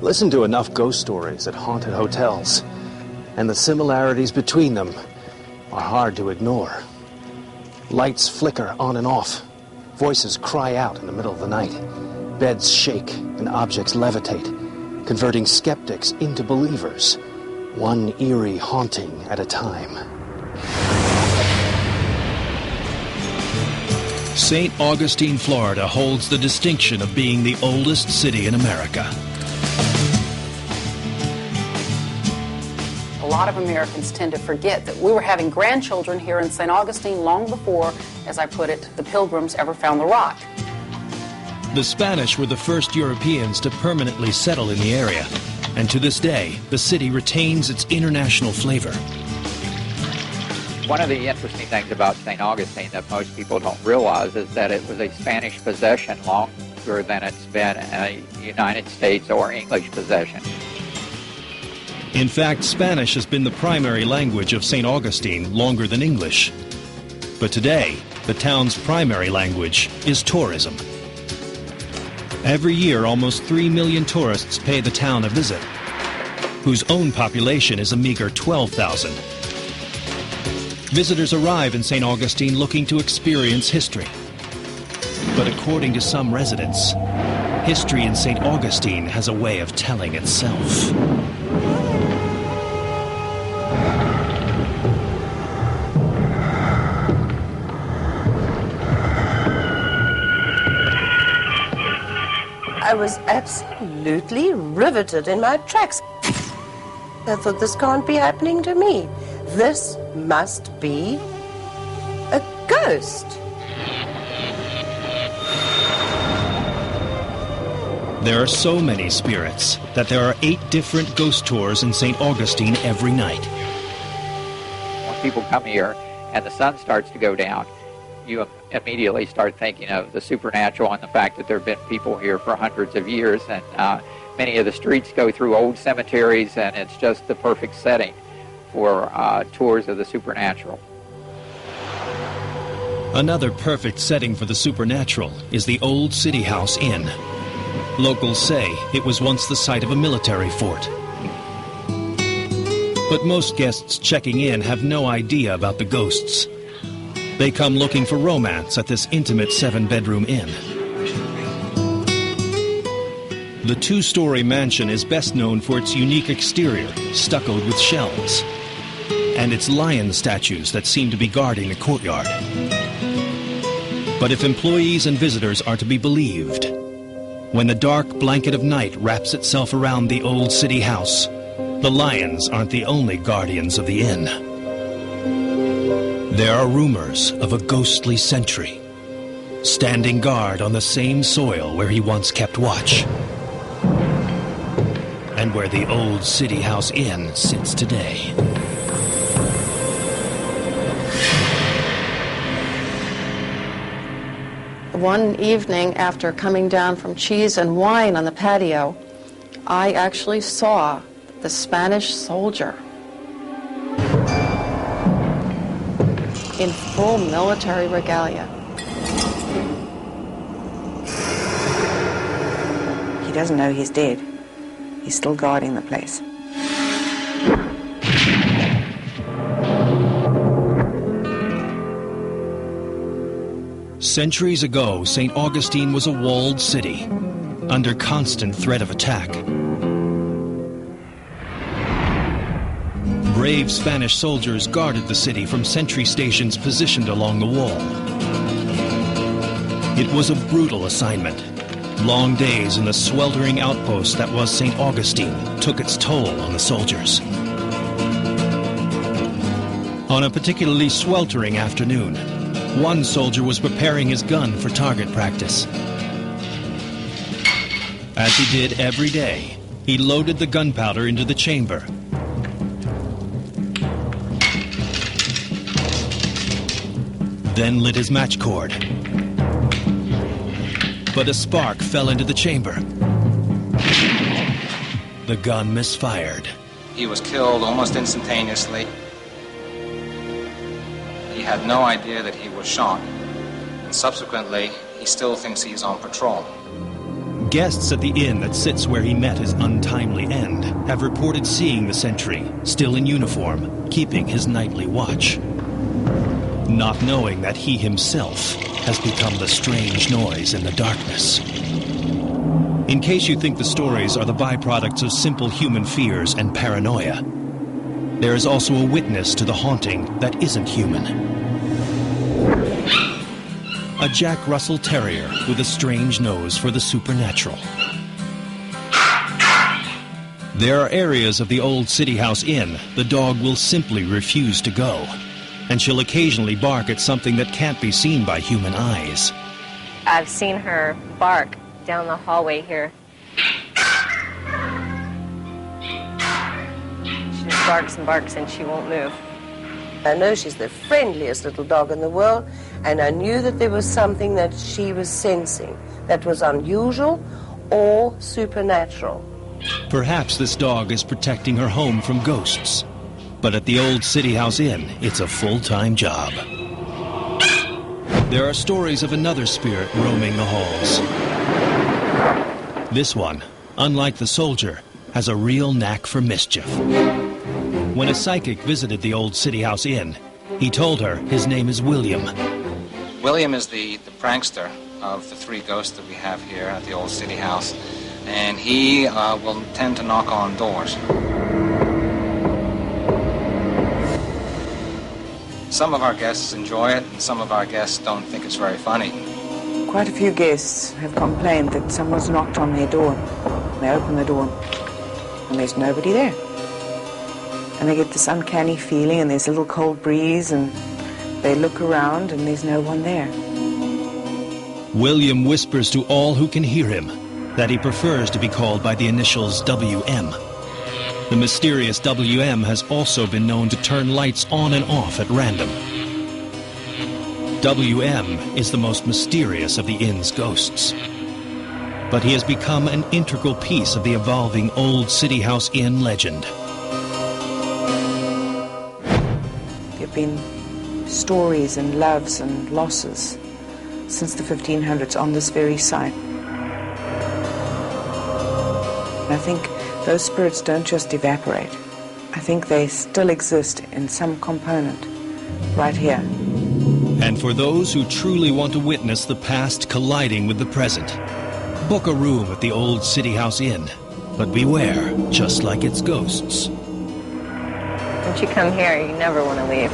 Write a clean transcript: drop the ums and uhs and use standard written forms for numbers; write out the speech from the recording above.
Listen to enough ghost stories at haunted hotels, and the similarities between them are hard to ignore. Lights flicker on and off. Voices cry out in the middle of the night. Beds shake and objects levitate, converting skeptics into believers, one eerie haunting at a time. St. Augustine, Florida holds the distinction of being the oldest city in America. A lot of Americans tend to forget that we were having grandchildren here in St. Augustine long before, as I put it, the Pilgrims ever found the rock. The Spanish were the first Europeans to permanently settle in the area, and to this day, the city retains its international flavor. One of the interesting things about St. Augustine that most people don't realize is that it was a Spanish possession longer than it's been a United States or English possession. In fact, Spanish has been the primary language of St. Augustine longer than English. But today, the town's primary language is tourism. Every year, almost 3 million tourists pay the town a visit, whose own population is a meager 12,000. Visitors arrive in St. Augustine looking to experience history. But according to some residents, history in St. Augustine has a way of telling itself. I was absolutely riveted in my tracks. I thought, this can't be happening to me. This must be a ghost. There are so many spirits that there are 8 different ghost tours in St. Augustine every night. When people come here and the sun starts to go down, you immediately start thinking of the supernatural and the fact that there have been people here for hundreds of years, and many of the streets go through old cemeteries, and it's just the perfect setting for tours of the supernatural. Another perfect setting for the supernatural is the Old City House Inn. Locals say it was once the site of a military fort. But most guests checking in have no idea about the ghosts. They come looking for romance at this intimate 7-bedroom inn. The 2-story mansion is best known for its unique exterior, stuccoed with shells, and its lion statues that seem to be guarding the courtyard. But if employees and visitors are to be believed, when the dark blanket of night wraps itself around the old city house, the lions aren't the only guardians of the inn. There are rumors of a ghostly sentry, standing guard on the same soil where he once kept watch, and where the Old City House Inn sits today. One evening after coming down from cheese and wine on the patio, I actually saw the Spanish soldier in full military regalia. He doesn't know he's dead. He's still guarding the place. Centuries ago, St. Augustine was a walled city, under constant threat of attack. Brave Spanish soldiers guarded the city from sentry stations positioned along the wall. It was a brutal assignment. Long days in the sweltering outpost that was St. Augustine took its toll on the soldiers. On a particularly sweltering afternoon, one soldier was preparing his gun for target practice. As he did every day, he loaded the gunpowder into the chamber. Then lit his match cord. But a spark fell into the chamber. The gun misfired. He was killed almost instantaneously. He had no idea that he was shot, and subsequently, he still thinks he's on patrol. Guests at the inn that sits where he met his untimely end have reported seeing the sentry, still in uniform, keeping his nightly watch, not knowing that he himself has become the strange noise in the darkness. In case you think the stories are the byproducts of simple human fears and paranoia, there is also a witness to the haunting that isn't human. A Jack Russell Terrier with a strange nose for the supernatural. There are areas of the old City House Inn the dog will simply refuse to go, and she'll occasionally bark at something that can't be seen by human eyes. I've seen her bark down the hallway here. She just barks and barks and she won't move. I know she's the friendliest little dog in the world, and I knew that there was something that she was sensing that was unusual or supernatural. Perhaps this dog is protecting her home from ghosts, but at the old City House Inn, it's a full-time job. There are stories of another spirit roaming the halls. This one, unlike the soldier, has a real knack for mischief. When a psychic visited the old City House Inn, he told her his name is William. William is the prankster of the three ghosts that we have here at the old City House, and he will tend to knock on doors. Some of our guests enjoy it, and some of our guests don't think it's very funny. Quite a few guests have complained that someone's knocked on their door. They open the door, and there's nobody there. And they get this uncanny feeling, and there's a little cold breeze, and they look around, and there's no one there. William whispers to all who can hear him that he prefers to be called by the initials WM. The mysterious WM has also been known to turn lights on and off at random. WM is the most mysterious of the inn's ghosts. But he has become an integral piece of the evolving old City House Inn legend. There have been stories and loves and losses since the 1500s on this very site. I think those spirits don't just evaporate. I think they still exist in some component right here. And for those who truly want to witness the past colliding with the present, book a room at the old City House Inn. But beware, just like its ghosts. Once you come here, you never want to leave.